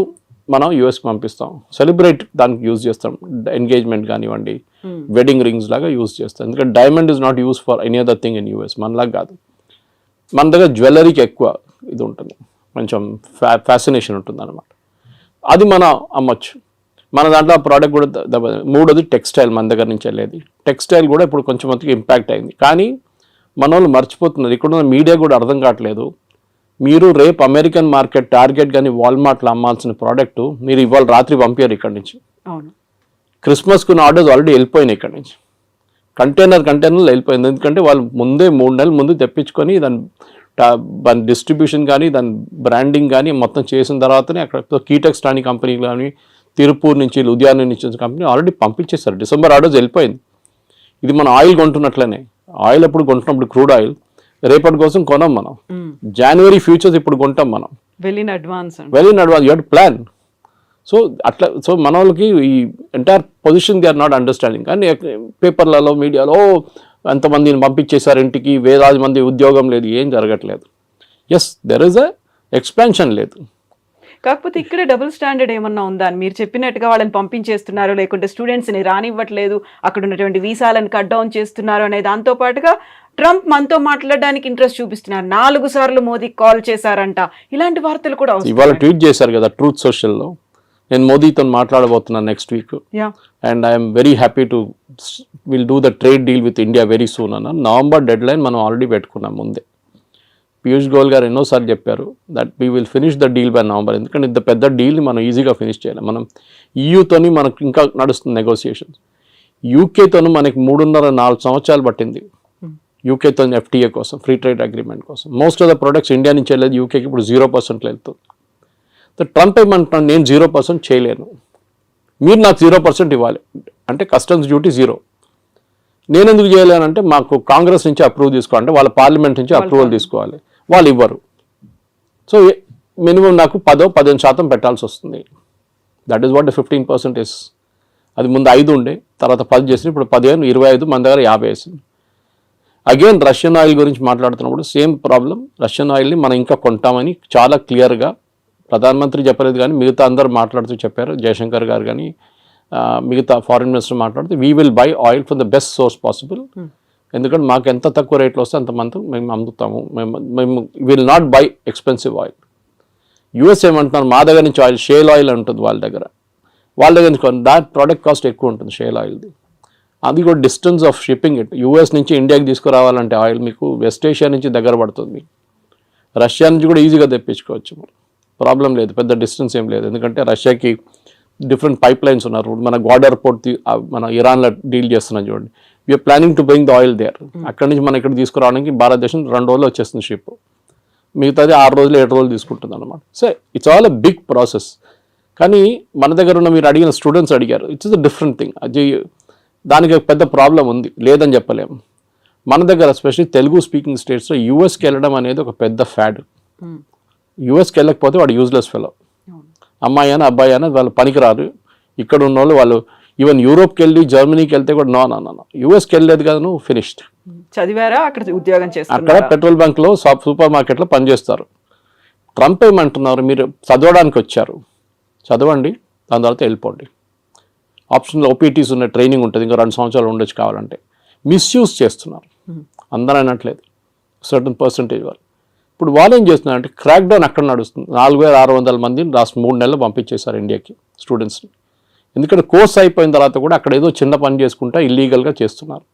మనం యూఎస్కి పంపిస్తాం, సెలబ్రేట్ దానికి యూజ్ చేస్తాం, ఎంగేజ్మెంట్ కానివ్వండి, వెడ్డింగ్ రింగ్స్ లాగా యూజ్ చేస్తాం. ఎందుకంటే diamond is not use for any other thing in US, మనలాగా కాదు. మన దగ్గర జ్యువెలరీకి ఎక్కువ ఇది ఉంటుంది, కొంచెం ఫ్యాసినేషన్ ఉంటుంది అనమాట. అది మనం అమ్మొచ్చు. మన దాంట్లో ప్రోడక్ట్ కూడా మూడోది టెక్స్టైల్, మన దగ్గర నుంచి వెళ్ళేది టెక్స్టైల్ కూడా ఇప్పుడు కొంచెం మందికి ఇంపాక్ట్ అయింది. కానీ మన వాళ్ళు మర్చిపోతున్నారు, ఇక్కడ ఉన్న మీడియా కూడా అర్థం కావట్లేదు. మీరు రేపు అమెరికన్ మార్కెట్ టార్గెట్ కానీ వాల్మార్ట్లో అమ్మాల్సిన ప్రోడక్ట్ మీరు ఇవాళ రాత్రి పంపారు ఇక్కడి నుంచి. క్రిస్మస్కున్న ఆర్డర్స్ ఆల్రెడీ వెళ్ళిపోయినాయి ఇక్కడి నుంచి, కంటైనర్లు వెళ్ళిపోయింది. ఎందుకంటే వాళ్ళు ముందే 3 నెలల ముందు తెప్పించుకొని దాని డిస్ట్రిబ్యూషన్ కానీ దాని బ్రాండింగ్ కానీ మొత్తం చేసిన తర్వాతనే అక్కడ కీటెక్స్ లాంటి కంపెనీ కానీ తిరుపూర్ నుంచి లుధియానా నుంచి కంపెనీ ఆల్రెడీ పంపించేస్తారు. డిసెంబర్ ఆర్డర్స్ వెళ్ళిపోయింది. ఇది మనం ఆయిల్ కొంటున్నట్లనే, ఆయిల్ ఎప్పుడు కొంటున్నప్పుడు క్రూడ్ ఆయిల్ రేపటి కోసం కొనం మనం, జనవరి ఫ్యూచర్స్ ఇప్పుడు కొంటాం మనం, well in advance you have to plan. So అట్లా, సో మన వాళ్ళకి ఈ entire position they are not understanding. కానీ పేపర్లలో మీడియాలో ఎంతమందిని పంపించేశారు ఇంటికి, వేలాది మంది ఉద్యోగం లేదు, ఏం జరగట్లేదు. Yes, there is a expansion లేదు. కాకపోతే ఇక్కడే డబుల్ స్టాండర్డ్ ఏమన్నా ఉందా అని మీరు చెప్పినట్టుగా వాళ్ళని పంపించేస్తున్నారు, లేకుంటే స్టూడెంట్స్ని రానివ్వట్లేదు, అక్కడ ఉన్నటువంటి వీసాలను కట్ డౌన్ చేస్తున్నారు అనే దాంతో పాటుగా ట్రంప్ మనతో మాట్లాడడానికి ఇంట్రెస్ట్ చూపిస్తున్నారు. 4 సార్లు మోదీకి కాల్ చేశారంట, ఇలాంటి వార్తలు కూడా ఇవాళ ట్వీట్ చేశారు కదా ట్రూత్ సోషల్లో, నేను మోదీతో మాట్లాడబోతున్నాను next week, and I'm very happy to will do the trade deal with India very soon అన్న. నవంబర్ డెడ్ లైన్ మనం ఆల్రెడీ పెట్టుకున్నాం ముందే. పీయూష్ గోయల్ గారు ఎన్నోసార్లు చెప్పారు that we will finish the deal by November. ఎందుకంటే ఇంత పెద్ద డీల్ని మనం ఈజీగా ఫినిష్ చేయాలి. మనం ఈయూతోని మనకు ఇంకా నడుస్తుంది నెగోసియేషన్స్. యూకేతోను మనకి 3.5-4 సంవత్సరాలు పట్టింది యూకేతో ఎఫ్టీఏ కోసం, ఫ్రీ ట్రేడ్ అగ్రిమెంట్ కోసం. Most of the products India నుంచి వెళ్ళేది యూకేకి ఇప్పుడు 0% వెళ్తుంది. ట్రంప్ ఏమంటున్నాను, నేను 0% చేయలేను, మీరు నాకు 0% ఇవ్వాలి అంటే కస్టమ్స్ డ్యూటీ 0. నేను ఎందుకు చేయలేనంటే మాకు కాంగ్రెస్ నుంచి అప్రూవ్ తీసుకోవాలంటే వాళ్ళ పార్లమెంట్ నుంచి అప్రూవల్ తీసుకోవాలి, వాళ్ళు ఇవ్వరు. సో మినిమం నాకు 10-15% పెట్టాల్సి వస్తుంది. That is what 15% is. అది ముందు 5 ఉండే, తర్వాత 10 చేసింది, ఇప్పుడు 15, 25, మన దగ్గర 50 వేసింది. అగైన్ రష్యన్ ఆయిల్ గురించి మాట్లాడుతున్నప్పుడు సేమ్ ప్రాబ్లం. రష్యన్ ఆయిల్ని మనం ఇంకా కొంటామని చాలా క్లియర్గా ప్రధానమంత్రి చెప్పలేదు, కానీ మిగతా అందరూ మాట్లాడుతూ చెప్పారు. జయశంకర్ గారు కానీ మిగతా ఫారిన్ మినిస్టర్ మాట్లాడుతూ we will buy oil from the best source possible. ఎందుకంటే మాకు ఎంత తక్కువ రేట్లో వస్తే అంతమంది మేము అమ్ముతాము. మేము will not by expensive oil. US ఏమంటున్నారు, మా దగ్గర నుంచి ఆయిల్, షేల్ ఆయిల్ ఉంటుంది వాళ్ళ దగ్గర నుంచి దాట్ ప్రోడక్ట్ కాస్ట్ ఎక్కువ ఉంటుంది షేల్ ఆయిల్ది. అది కూడా distance of shipping it. US నుంచి ఇండియాకి తీసుకురావాలంటే ఆయిల్ మీకు వెస్ట్ ఏషియా నుంచి దగ్గర పడుతుంది, రష్యా నుంచి కూడా ఈజీగా తెప్పించుకోవచ్చు, ప్రాబ్లం లేదు, పెద్ద డిస్టెన్స్ ఏం లేదు. ఎందుకంటే రష్యాకి డిఫరెంట్ పైప్ లైన్స్ ఉన్నారు. మన గ్వాడర్ పోర్ట్ మన ఇరాన్లో డీల్ చేస్తున్నాం చూడండి, we're planning to bring the oil there. అక్కడి నుంచి మనం ఇక్కడ తీసుకురావడానికి భారతదేశం 2 రోజులు వచ్చేస్తుంది షిప్, మిగతాది 6 రోజులు 7 రోజులు తీసుకుంటుంది అనమాట. So it's all a big process. కానీ మన దగ్గర ఉన్న మీరు అడిగిన స్టూడెంట్స్ అడిగారు, it's is a different thing. అది దానికి పెద్ద ప్రాబ్లం ఉంది, లేదని చెప్పలేము. మన దగ్గర ఎస్పెషల్లీ తెలుగు స్పీకింగ్ స్టేట్స్లో యూఎస్కి వెళ్ళడం అనేది ఒక పెద్ద ఫ్యాడ్. యూఎస్కి వెళ్ళకపోతే వాడు యూజ్లెస్ ఫెలో, అమ్మాయి అని అబ్బాయి అని వాళ్ళు పనికిరారు. ఇక్కడ ఉన్న వాళ్ళు ఈవెన్ యూరోప్కి వెళ్ళి జర్మనీకి వెళ్తే కూడా నో యూఎస్కి వెళ్ళలేదు కదా నువ్వు ఫినిష్డ్. చదివారా, అక్కడ ఉద్యోగం చేస్తారు, అక్కడ పెట్రోల్ బంక్లో సూపర్ మార్కెట్లో పనిచేస్తారు. ట్రంప్ ఏమంటున్నారు, మీరు చదవడానికి వచ్చారు, చదవండి, దాని తర్వాత వెళ్ళిపోండి. ఆప్షన్లో ఓపీటీస్ ఉన్న ట్రైనింగ్ ఉంటుంది, ఇంకా 2 సంవత్సరాలు ఉండొచ్చు కావాలంటే. మిస్యూజ్ చేస్తున్నారు, అందరూ అనట్లేదు, సర్టన్ పర్సంటేజ్ వాళ్ళు. ఇప్పుడు వాళ్ళు ఏం చేస్తున్నారంటే క్రాక్ డౌన్ అక్కడ నడుస్తుంది. 4600 మందిని లాస్ట్ 3 నెలలు పంపించేశారు ఇండియాకి స్టూడెంట్స్ని. ఎందుకంటే కోర్స్ అయిపోయిన తర్వాత కూడా అక్కడ ఏదో చిన్న పని చేసుకుంటా ఇల్లీగల్గా చేస్తున్నారు.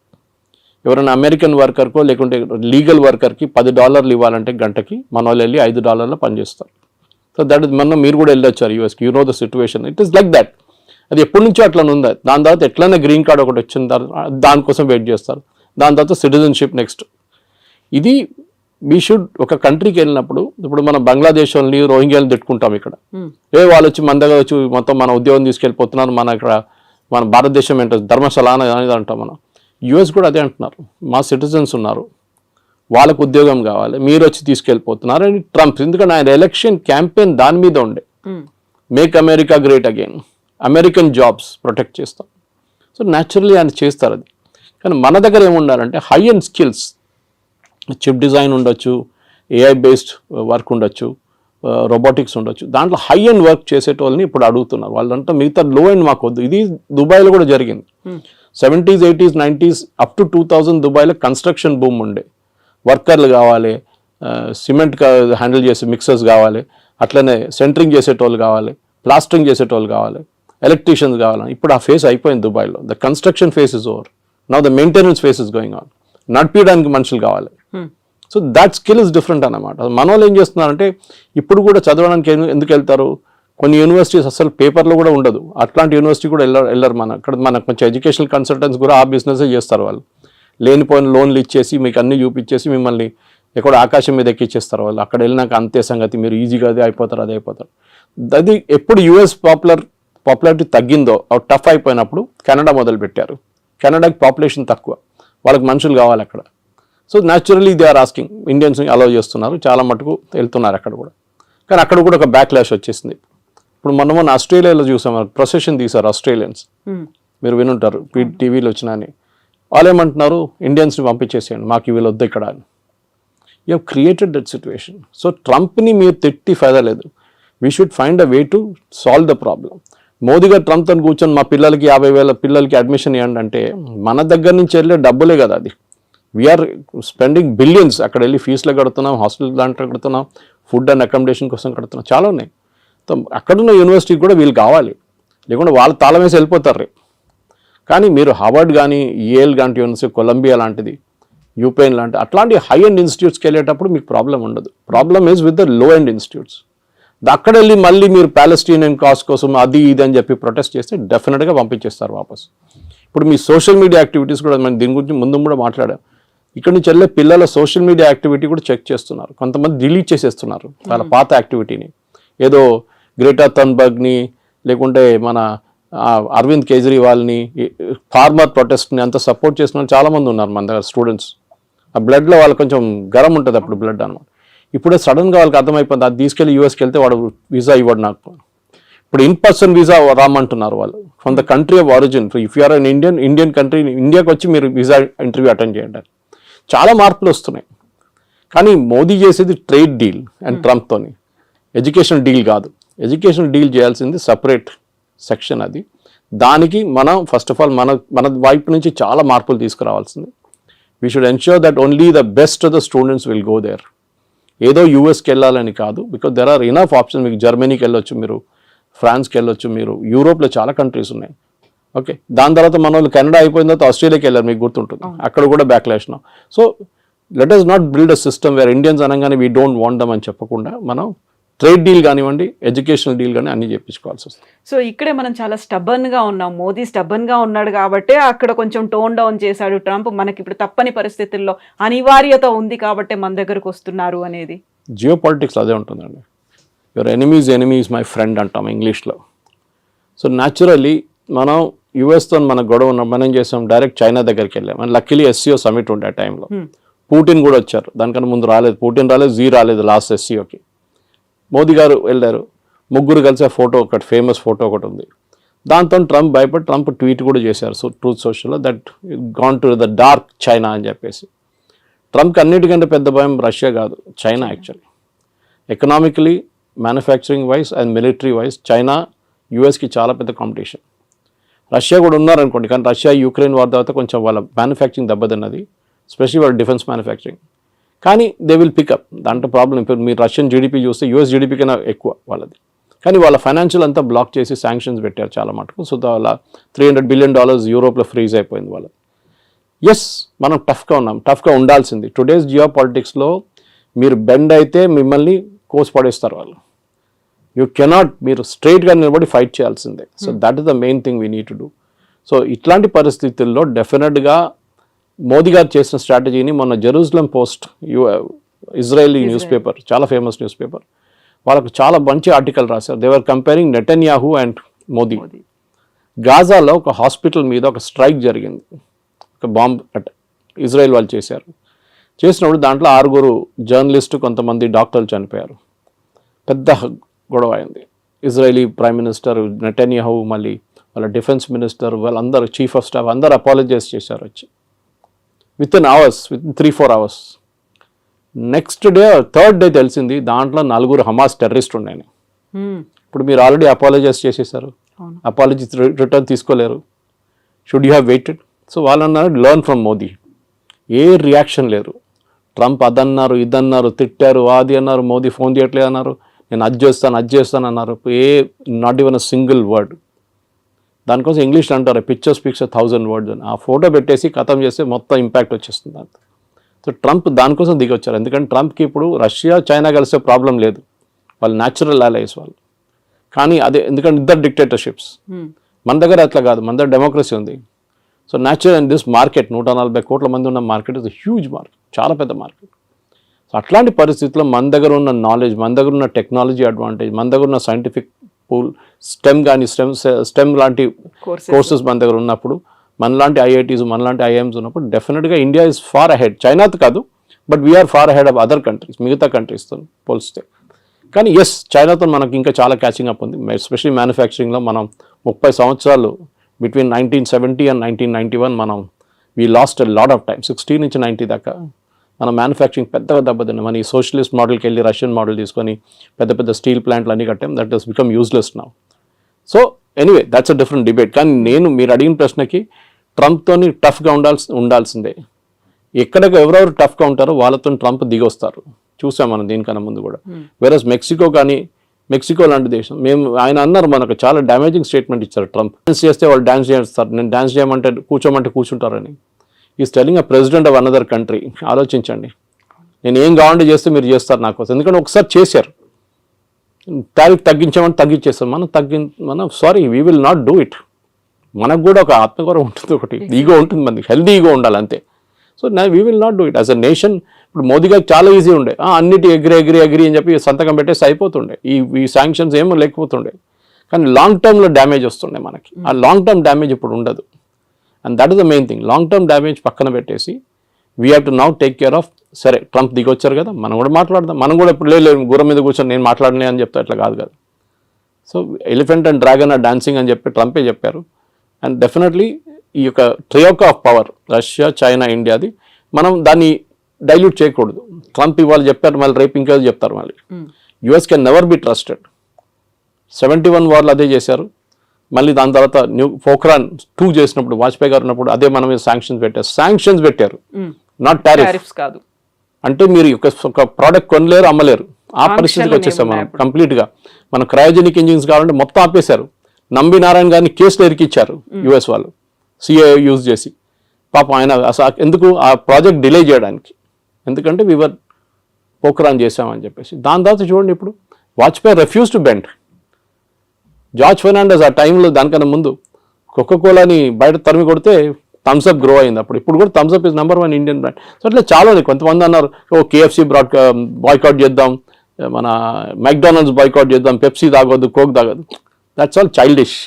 ఎవరైనా అమెరికన్ వర్కర్కో లేకుంటే లీగల్ వర్కర్కి $10 ఇవ్వాలంటే గంటకి, మన వాళ్ళు వెళ్ళి $5 పనిచేస్తారు. సో దట్ ఇస్ మొన్న మీరు కూడా వెళ్ళొచ్చారు యూఎస్కి, you know the situation, it is like that. అది ఎప్పటి నుంచో అట్లా ఉంది. దాని తర్వాత ఎట్లయినా గ్రీన్ కార్డ్ ఒకటి వచ్చిన తర్వాత దానికోసం వెయిట్ చేస్తారు, దాని తర్వాత సిటిజన్షిప్ నెక్స్ట్. ఇది వీ షుడ్ ఒక కంట్రీకి వెళ్ళినప్పుడు, ఇప్పుడు మనం బంగ్లాదేశ్ వాళ్ళని రోహింగ్యాలను తిట్టుకుంటాం ఇక్కడ, వాళ్ళు వచ్చి మన దగ్గర వచ్చి మొత్తం మన ఉద్యోగం తీసుకెళ్ళిపోతున్నారు, మన ఇక్కడ మన భారతదేశం ఏంటో ధర్మశాల అనేది అంటాం మనం. యూఎస్ కూడా అదే అంటున్నారు, మా సిటిజన్స్ ఉన్నారు, వాళ్ళకు ఉద్యోగం కావాలి, మీరు వచ్చి తీసుకెళ్ళిపోతున్నారు అని ట్రంప్. ఎందుకంటే ఆయన ఎలక్షన్ క్యాంపెయిన్ దాని మీద ఉండే, make America great again, American jobs protect చేస్తాం. సో న్యాచురల్లీ ఆయన చేస్తారు అది. కానీ మన దగ్గర ఏముండాలంటే high end skills, chip design ఉండొచ్చు, ఏఐ బేస్డ్ వర్క్ ఉండొచ్చు, రోబోటిక్స్ ఉండొచ్చు, దాంట్లో హై అండ్ వర్క్ చేసేటోళ్ళని ఇప్పుడు అడుగుతున్నారు. వాళ్ళంతా మిగతా లో అండ్ మాకు వద్దు. ఇది దుబాయ్లో కూడా జరిగింది. 70s, 80s, 90s up to 2000 దుబాయ్లో కన్స్ట్రక్షన్ బూమ్ ఉండే. వర్కర్లు కావాలి, సిమెంట్ హ్యాండిల్ చేసే మిక్సర్స్ కావాలి, అట్లనే సెంటరింగ్ చేసేటోళ్ళు కావాలి, ప్లాస్టరింగ్ చేసేటోళ్ళు కావాలి, ఎలక్ట్రీషియన్స్ కావాలి. ఇప్పుడు ఆ ఫేస్ అయిపోయింది దుబాయ్లో. The construction face is over, now the maintenance face is going on. నడిపించడానికి మనుషులు కావాలి. So that skill is different అన్నమాట. మన వాళ్ళు ఏం చేస్తున్నారంటే ఇప్పుడు కూడా చదవడానికి ఎందుకు వెళ్తారు, కొన్ని యూనివర్సిటీస్ అసలు పేపర్లో కూడా ఉండదు, అట్లాంటి యూనివర్సిటీ కూడా వెళ్ళరు. ఇక్కడ మనకు కొంచెం ఎడ్యుకేషనల్ కన్సల్టెంట్స్ కూడా ఆ బిజినెస్ చేస్తారు. వాళ్ళు లేనిపోయిన లోన్లు ఇచ్చేసి మీకు అన్ని చూపించేసి మిమ్మల్ని ఎక్కడ ఆకాశం మీద ఎక్కిచ్చేస్తారు వాళ్ళు. అక్కడ వెళ్ళినాక అంతే సంగతి, మీరు ఈజీగా అదే అయిపోతారు. అది ఎప్పుడు యూఎస్ పాపులారిటీ తగ్గిందో, టఫ్ అయిపోయినప్పుడు కెనడా మొదలుపెట్టారు. కెనడాకి పాపులేషన్ తక్కువ, వాళ్ళకి మనుషులు కావాలి అక్కడ. So naturally they are asking, Indians allow చేస్తున్నారు, చాలా మటుకు వెళ్తున్నారు అక్కడ కూడా. కానీ అక్కడ కూడా ఒక బ్యాక్లాష్ వచ్చేసింది. ఇప్పుడు మొన్న ఆస్ట్రేలియాలో చూసాం, ప్రొసెషన్ తీశారు ఆస్ట్రేలియన్స్, మీరు వినుంటారు టీవీలో వచ్చినా అని. వాళ్ళు ఏమంటున్నారు, ఇండియన్స్ని పంపించేసేయండి, మాకు వీళ్ళు వద్దు ఇక్కడ అని. You have created that situation. So ట్రంప్ని మీరు తిట్టి ఫైదా లేదు. We should find a way to solve the problem. Modi గారు ట్రంప్తో కూర్చొని మా పిల్లలకి 50,000 పిల్లలకి అడ్మిషన్ ఇవ్వండి అంటే మన దగ్గర నుంచి వెళ్ళే డబ్బులే కదా అది. వీఆర్ స్పెండింగ్ బిలియన్స్, అక్కడ వెళ్ళి ఫీజులు కడుతున్నాం, హాస్టల్ దాంట్లో కడుతున్నాం, ఫుడ్ అండ్ అకామిడేషన్ కోసం కడుతున్నాం, చాలా ఉన్నాయి. అక్కడున్న యూనివర్సిటీకి కూడా వీళ్ళు కావాలి, లేకుంటే వాళ్ళు తాళం వేసి వెళ్ళిపోతారు. కానీ మీరు హార్వర్డ్ కానీ, ఏల్ లాంటి యూనివర్సిటీ, కొలంబియా లాంటిది, యూపెన్ లాంటి అట్లాంటి హై అండ్ ఇన్స్టిట్యూట్స్కి వెళ్ళేటప్పుడు మీకు ప్రాబ్లం ఉండదు. Problem is with the low and institutes. అక్కడ వెళ్ళి మళ్ళీ మీరు ప్యాలెస్టీనియన్ కాజ్ కోసం అది ఇది అని చెప్పి ప్రొటెస్ట్ చేస్తే డెఫినెట్గా పంపించేస్తారు వాపస్. ఇప్పుడు మీ సోషల్ మీడియా యాక్టివిటీస్ కూడా మనం దీని గురించి ముందు కూడా మాట్లాడాం. ఇక్కడ నుంచి వెళ్ళే పిల్లల సోషల్ మీడియా యాక్టివిటీ కూడా చెక్ చేస్తున్నారు. కొంతమంది డిలీట్ చేసేస్తున్నారు వాళ్ళ పాత యాక్టివిటీని. ఏదో గ్రేటా థన్బర్గ్ని లేకుంటే మన అరవింద్ కేజ్రీవాల్ని, ఫార్మర్ ప్రొటెస్ట్ని అంత సపోర్ట్ చేసిన చాలామంది ఉన్నారు మన దగ్గర స్టూడెంట్స్. ఆ బ్లడ్లో వాళ్ళకి కొంచెం గరం ఉంటుంది అప్పుడు బ్లడ్ అనమాట. ఇప్పుడే సడన్గా వాళ్ళకి అర్థమైపోయింది, అది తీసుకెళ్ళి యూఎస్కి వెళ్తే వాడు వీసా ఇవ్వడు నాకు. ఇప్పుడు ఇన్ పర్సన్ వీసా రామంటున్నారు వాళ్ళు, from the country of origin. If you're an Indian country, ఇండియాకి వచ్చి మీరు వీసా ఇంటర్వ్యూ అటెండ్ చేయండి. చాలా మార్పులు వస్తున్నాయి. కానీ మోదీ చేసేది ట్రేడ్ డీల్ అండ్ ట్రంప్తోని, ఎడ్యుకేషన్ డీల్ కాదు. ఎడ్యుకేషన్ డీల్ చేయాల్సింది సపరేట్ సెక్షన్ అది. దానికి మనం ఫస్ట్ ఆఫ్ ఆల్ మన వైపు నుంచి చాలా మార్పులు తీసుకురావాల్సింది. We should ensure that only the best of the students will go there. ఏదో యూఎస్కి వెళ్ళాలని కాదు, because there are enough options. మీకు జర్మనీకి వెళ్ళొచ్చు, మీరు ఫ్రాన్స్కి వెళ్ళొచ్చు, మీరు యూరోప్లో చాలా కంట్రీస్ ఉన్నాయి. ఓకే, దాని తర్వాత మన వాళ్ళు కెనడా అయిపోయిన తర్వాత ఆస్ట్రేలియాకి వెళ్ళారు, మీకు గుర్తుంటుంది, అక్కడ కూడా backlash. So let us not build a system wear Indians అనగానే వీ డోంట్ వాంట్ దమ్ అని చెప్పకుండా మనం ట్రేడ్ డీల్ కానివ్వండి, ఎడ్యుకేషనల్ డీల్ కానీ అన్ని చేయించుకోవాల్సి వస్తుంది. సో ఇక్కడే మనం చాలా స్టబర్న్ గా ఉన్నాం. మోదీ స్టబర్న్ గా ఉన్నాడు కాబట్టి అక్కడ కొంచెం టోన్ డౌన్ చేశాడు ట్రంప్. మనకి ఇప్పుడు తప్పని పరిస్థితుల్లో అనివార్యత ఉంది కాబట్టి మన దగ్గరకు వస్తున్నారు అనేది. జియో పాలిటిక్స్ అదే ఉంటుందండి. యువర్ ఎనిమీస్ మై ఫ్రెండ్ అంటాం ఇంగ్లీష్లో. సో న్యాచురల్లీ మనం యుఎస్తో మన గొడవ ఉన్న మనం ఏం చేసాం, డైరెక్ట్ చైనా దగ్గరికి వెళ్ళాం. అండ్ లక్కీలీ SCO సమిట్ ఉండే ఆ టైంలో పుటిన్ కూడా వచ్చారు. దానికన్నా ముందు రాలేదు, పుటిన్ రాలేదు, జీ రాలేదు లాస్ట్ SCOకి. మోదీ గారు వెళ్ళారు, ముగ్గురు కలిసి ఆ ఫోటో ఒకటి ఫేమస్ ఫోటో ఒకటి ఉంది. దాంతో ట్రంప్ భయపడి ట్రంప్ ట్వీట్ కూడా చేశారు ట్రూత్ సోషల్లో, that gone to the dark China అని చెప్పేసి. ట్రంప్కి అన్నిటికంటే పెద్ద భయం రష్యా కాదు, China. Actually economically, manufacturing wise and military wise China యూఎస్కి చాలా పెద్ద కాంపిటీషన్. రష్యా కూడా ఉన్నారనుకోండి, కానీ రష్యా యుక్రెయిన్ వార్ తర్వాత కొంచెం వాళ్ళ మ్యానుఫ్యాక్చరింగ్ దెబ్బతిన్నది, స్పెషల్లీ వాళ్ళ డిఫెన్స్ మ్యానుఫ్యాక్చరింగ్. కానీ దే విల్ పికప్, దాంట్లో ప్రాబ్లం. ఇప్పుడు మీరు రష్యన్ జీడిపి చూస్తే US జీడిపి కన్నా ఎక్కువ వాళ్ళది. కానీ వాళ్ళ ఫైనాన్షియల్ అంతా బ్లాక్ చేసి శాంక్షన్స్ పెట్టారు చాలా మటుకు. సో వాళ్ళ $300 బిలియన్ యూరోప్లో ఫ్రీజ్ అయిపోయింది వాళ్ళది. ఎస్, మనం టఫ్గా ఉన్నాం, టఫ్గా ఉండాల్సింది. టుడేస్ జియో పాలిటిక్స్లో మీరు బెండ్ అయితే మిమ్మల్ని కోసి పడేస్తారు వాళ్ళు. యూ కెనాట్, మీరు స్ట్రైట్గా నిలబడి ఫైట్ చేయాల్సిందే. So that is the main thing we need to do. So ఇట్లాంటి పరిస్థితుల్లో డెఫినెట్గా మోదీ గారు చేసిన స్ట్రాటజీని మొన్న Jerusalem post, Israeli newspaper, చాలా ఫేమస్ న్యూస్ పేపర్, వాళ్ళకు చాలా మంచి ఆర్టికల్ రాశారు. They were comparing Netanyahu and Modi. గాజాలో ఒక హాస్పిటల్ మీద ఒక స్ట్రైక్ జరిగింది, ఒక బాంబ్ అటాక్ ఇజ్రాయెల్ వాళ్ళు చేశారు. చేసినప్పుడు దాంట్లో 6 జర్నలిస్టు, కొంతమంది డాక్టర్లు చనిపోయారు. పెద్ద గొడవ అయింది. ఇజ్రాయలీ ప్రైమ్ మినిస్టర్ నెటన్యాహు, మళ్ళీ వాళ్ళ డిఫెన్స్ మినిస్టర్, వాళ్ళందరూ చీఫ్ ఆఫ్ స్టాఫ్ అందరూ అపాలజైజ్ చేశారు వచ్చి. With 3-4 hours. Next day, third day తెలిసింది దాంట్లో 4 హమాస్ టెర్రరిస్ట్ ఉన్నాయని. ఇప్పుడు మీరు ఆల్రెడీ అపాలజైజ్ చేసేసారు, అపాలజీ రిటర్న్ తీసుకోలేరు. Should you have weighted? So వాళ్ళు అన్నారు learn from Modi. A reaction లేరు. ట్రంప్ అదన్నారు, ఇదన్నారు, తిట్టారు, అది అన్నారు, మోదీ ఫోన్ చేయట్లేదు అన్నారు, నేను అది చేస్తాను అన్నారు. Not even a single word. దానికోసం ఇంగ్లీష్లో అంటారు పిక్చర్ స్పీక్స్ 1000 words అని. ఆ ఫోటో పెట్టేసి ఖతం చేస్తే మొత్తం ఇంపాక్ట్ వచ్చేస్తుంది అంత. సో ట్రంప్ దానికోసం దిగి వచ్చారు. ఎందుకంటే ట్రంప్కి ఇప్పుడు రష్యా చైనా కలిసే ప్రాబ్లం లేదు, వాళ్ళు న్యాచురల్ అలైస్ వాళ్ళు. కానీ అదే ఎందుకంటే ఇద్దరు డిక్టేటర్షిప్స్. మన దగ్గర అట్లా కాదు, మన దగ్గర డెమోక్రసీ ఉంది. So natural and this market 140 కోట్ల మంది ఉన్న మార్కెట్ ఇస్ హ్యూజ్ మార్కెట్, చాలా పెద్ద మార్కెట్. సో అట్లాంటి పరిస్థితుల్లో మన దగ్గర ఉన్న నాలెడ్జ్, మన దగ్గర ఉన్న టెక్నాలజీ అడ్వాంటేజ్, మన దగ్గర ఉన్న సైంటిఫిక్ పూల్, స్టెమ్ కానీ స్టెమ్ లాంటి కోర్సెస్ మన దగ్గర ఉన్నప్పుడు, మనలాంటి IITs, మనలాంటి IIMs ఉన్నప్పుడు డెఫినెట్గా ఇండియా ఇస్ ఫార్ అహెడ్. చైనాతో కాదు, but we're far ahead of other countries, మిగతా కంట్రీస్తో పోలిస్తే. కానీ ఎస్, చైనాతో మనకి ఇంకా చాలా క్యాచింగ్ అప్ ఉంది. ఎస్పెషల్లీ మ్యానుఫ్యాక్చరింగ్లో మనం 30 సంవత్సరాలు బిట్వీన్ 1970 and 1991 మనం we lost a lot of time. 60 నుంచి 90 దాకా మన మ్యానుఫ్యాక్చరింగ్ పెద్దగా దెబ్బతిన్నాం. మన ఈ సోషలిస్ట్ మోడల్కి వెళ్ళి రష్యన్ మోడల్ తీసుకొని పెద్ద పెద్ద స్టీల్ ప్లాంట్లు అన్నీ కట్టాం. That has become useless now. So anyway that's a different debate. కానీ మీరు అడిగిన ప్రశ్నకి ట్రంప్తోని టఫ్గా ఉండాల్సిందే. ఎక్కడికి ఎవరెవరు టఫ్గా ఉంటారో వాళ్ళతో ట్రంప్ దిగొస్తారు. చూసాం మనం దీనికన్నా ముందు కూడా. వేరస్ మెక్సికో కానీ, మెక్సికో లాంటి దేశం, ఆయన అన్నారు మనకు చాలా డ్యామేజింగ్ స్టేట్మెంట్ ఇచ్చారు ట్రంప్. డాన్స్ చేస్తే వాళ్ళు డాన్స్ చేస్తారు, నేను డాన్స్ చేయమంటే కూర్చోమంటే కూర్చుంటారని. Is telling a president of another country. ఆలోచించండి, నేను ఏం కావాలంటే చేస్తే మీరు చేస్తారు నా కోసం. ఎందుకంటే ఒకసారి చేశారు, టారిఫ్ తగ్గించామని తగ్గించేస్తారు. మనం sorry, we will not do it. మనకు కూడా ఒక ఆత్మగౌరవం ఉంటుంది, ఒకటి ఈగో ఉంటుంది, మనకి హెల్దీ ఈగో ఉండాలి అంతే. So we will not do it as a nation. ఇప్పుడు మోదీ గారికి చాలా ఈజీ ఉండే, అన్నిటి అగ్రి అని చెప్పి సంతకం పెట్టేసి అయిపోతుండే, ఈ శాంక్షన్స్ ఏమో లేకపోతుండే. కానీ లాంగ్ టర్మ్లో డ్యామేజ్ వస్తుండే మనకి. ఆ లాంగ్ టర్మ్ డ్యామేజ్ ఇప్పుడు ఉండదు. And that is the main thing. Long term damage పక్కన పెట్టేసి we have to now take care of. సరే, ట్రంప్ దిగొచ్చారు కదా, మనం కూడా మాట్లాడదాం. మనం కూడా ఇప్పుడు లేదు గుర్రం మీద కూర్చొని నేను మాట్లాడలే అని చెప్తా, ఇట్లా కాదు కదా. So elephant and dragon are dancing అని చెప్పి ట్రంపే చెప్పారు. అండ్ డెఫినెట్లీ ఈ యొక్క troika of power Russia, China, ఇండియాది మనం దాన్ని డైల్యూట్ చేయకూడదు. ట్రంప్ ఇవాళ చెప్పారు, మళ్ళీ రేపు ఇంకా చెప్తారు. మళ్ళీ US can never be trusted. 71 వార్లు అదే చేశారు. మళ్ళీ దాని తర్వాత పోఖ్రాన్ 2 చేసినప్పుడు, వాజ్పేయి గారు ఉన్నప్పుడు అదే మన మీద శాంక్షన్స్ పెట్టారు, నాట్ టారిఫ్స్ కాదు. అంటే మీరు ఒక ప్రోడక్ట్ కొనలేరు, అమ్మలేరు, ఆ పరిస్థితికి వచ్చేసాం మనం కంప్లీట్గా. మన క్రయోజెనిక్ ఇంజిన్స్ కావాలంటే మొత్తం ఆపేశారు. నంబి నారాయణ గారిని కేసులో ఇరికిచ్చారు యుఎస్ వాళ్ళు సిఏ యూజ్ చేసి. పాపం ఆయన అసలు ఎందుకు ఆ ప్రాజెక్ట్ డిలే చేయడానికి, ఎందుకంటే వివర్ పోక్రాన్ చేసామని చెప్పేసి. దాని తర్వాత చూడండి ఇప్పుడు Vajpayee refuse to bend. George Fernandes ఆ టైంలో దానికన్నా ముందు కోకోకోలాని బయట తరిమి కొడితే థమ్స్అప్ గ్రో అయింది అప్పుడు. ఇప్పుడు కూడా Thums Up is #1 Indian brand. So అట్లా చాలా ఉంది. కొంతమంది అన్నారు కేఎఫ్సి బాయ్కాట్ చేద్దాం, మన మెక్డానల్డ్స్ బాయ్కాట్ చేద్దాం, పెప్సీ తాగొద్దు, కోక్ తాగొద్దు. That's all childish.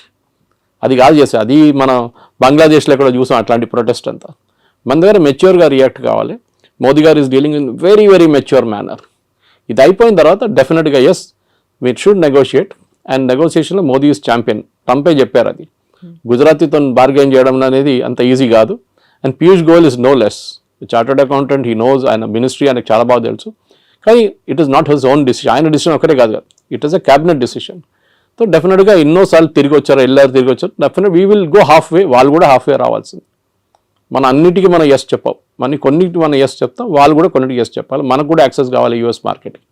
అది కాదు చేస్తే అది మనం బంగ్లాదేశ్లో ఎక్కడ చూసాం అట్లాంటి ప్రొటెస్ట్ అంతా. మన దగ్గర మెచ్యూర్గా రియాక్ట్ కావాలి. మోదీ గారు is dealing in very very mature manner. ఇది అయిపోయిన తర్వాత డెఫినెట్గా yes we should negotiate. And నెగోషియేషన్లో మోదీ ఈజ్ ఛాంపియన్. ట్రంపే చెప్పారు అది. గుజరాతీతో బార్గెన్ చేయడం అనేది అంత ఈజీ కాదు. And Piyush Goyal is no less chartered accountant. He knows, ఆయన మినిస్ట్రీ ఆయనకు చాలా బాగా తెలుసు. కానీ it is not his own decision. ఆయన డిసిషన్ ఒకటే కాదు కదా, it is a cabinet decision. So డెఫినెట్గా ఎన్నోసార్లు తిరిగి వచ్చారు, తిరిగి వచ్చారు. Definite we will go half వే. వాళ్ళు కూడా హాఫ్ వే రావాల్సింది. మన అన్నిటికీ మనం ఎస్ చెప్పాం, కొన్నిటికి మనం ఎస్ చెప్తాం, వాళ్ళు కూడా కొన్నిటికి ఎస్ చెప్పాలి. మనకు కూడా యాక్సెస్ కావాలి యూఎస్ మార్కెట్కి.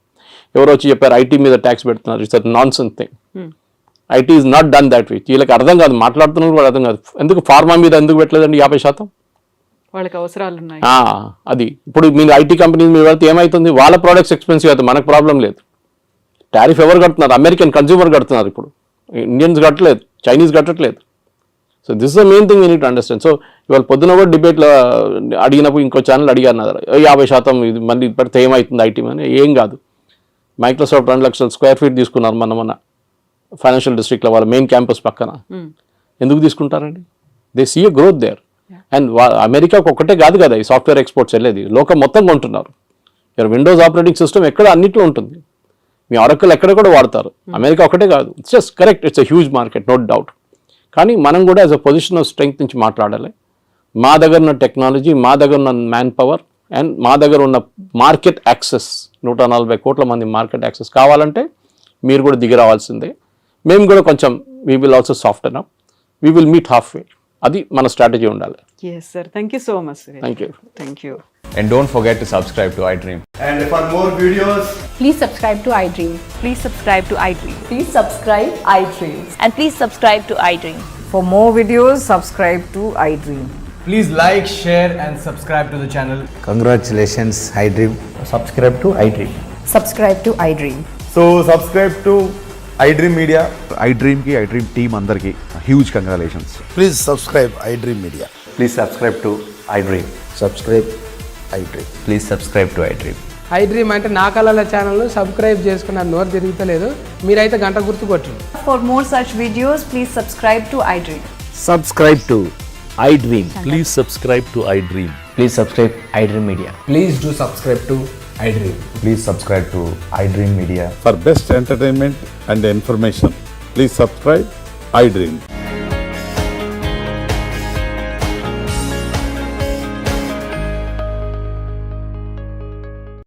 ఎవరో వచ్చి చెప్పారు ఐటీ మీద ట్యాక్స్ పెడుతున్నారు. It's non sense thing. IT is not done that way. వీళ్ళకి అర్థం కాదు, మాట్లాడుతున్నారు కూడా అర్థం కాదు. ఎందుకు ఫార్మా మీద ఎందుకు పెట్టలేదండి 50%? వాళ్ళకి అవసరాలు ఉన్నాయి. అది ఇప్పుడు మీరు ఐటీ కంపెనీ మీద పెడితే ఏమవుతుంది? వాళ్ళ ప్రోడక్ట్స్ ఎక్స్పెన్సివ్ అవుతుంది, మనకు ప్రాబ్లం లేదు. టారిఫ్ ఎవరు కడుతున్నారు? అమెరికన్ కన్స్యూమర్ కడుతున్నారు. ఇప్పుడు ఇండియన్స్ కట్టలేదు, చైనీస్ కట్టట్లేదు. So this is the main thing you need understand. So ఇవాళ పొద్దున కూడా డిబేట్లో అడిగినప్పుడు ఇంకో ఛానల్ అడిగారు 50% ఇది మళ్ళీ పెడితే ఏమవుతుంది ఐటీ అని. ఏం కాదు. మైక్రోసాఫ్ట్ 2 లక్షల స్క్వేర్ ఫీట్ తీసుకున్నారు మన ఫైనాన్షియల్ డిస్ట్రిక్ట్లో వాళ్ళ మెయిన్ క్యాంపస్ పక్కన. ఎందుకు తీసుకుంటారండి? They see a growth there. And అమెరికాకు ఒక్కటే కాదు కదా ఈ సాఫ్ట్వేర్ ఎక్స్పోర్ట్స్ వెళ్ళేది, లోకం మొత్తం కొంటున్నారు. విండోస్ ఆపరేటింగ్ సిస్టమ్ ఎక్కడ అన్నిట్లో ఉంటుంది. మీ ఆరకల్ ఎక్కడ కూడా వాడతారు. అమెరికా ఒకటే కాదు. It's just correct, it's a huge market, no doubt. కానీ మనం కూడా as a position of strength నుంచి మాట్లాడాలి. మా దగ్గర ఉన్న టెక్నాలజీ, మా దగ్గర ఉన్న మ్యాన్ పవర్ అండ్ మా దగ్గర ఉన్న మార్కెట్ యాక్సెస్, 140 కోట్ల మంది మార్కెట్ యాక్సెస్ కావాలంటే మీరు కూడా దిగి రావాల్సిందే. మేము కూడా కొంచెం we will also soften up, we will meet half way. అది మన స్ట్రాటజీ ఉండాలి. Yes, sir. Thank you so much. Thank you. Thank you. And don't forget to subscribe to iDream. And for more videos, Please subscribe to iDream. Please subscribe to iDream. Please subscribe iDream. And please subscribe to iDream. For more videos, subscribe to iDream. please like, share, and subscribe to the channel. Congratulations, iDream. Subscribe to iDream. Subscribe to iDream. So subscribe to iDream Media. iDream ki iDream team andarki huge congratulations. Please subscribe iDream Media. Please subscribe to iDream. Subscribe iDream. Please subscribe to iDream. iDream అంటే నా కళల ఛానల్ను సబ్స్క్రైబ్ చేసుకున్న నోరు తిరుగుతలేదు, మీరైతే గంట గుర్తు కొట్టండి. For more such videos, please subscribe to iDream. Subscribe to iDream. Please subscribe to iDream. Please subscribe iDream Media. Please do subscribe to iDream. Please subscribe to iDream Media. For best entertainment and information, please subscribe iDream.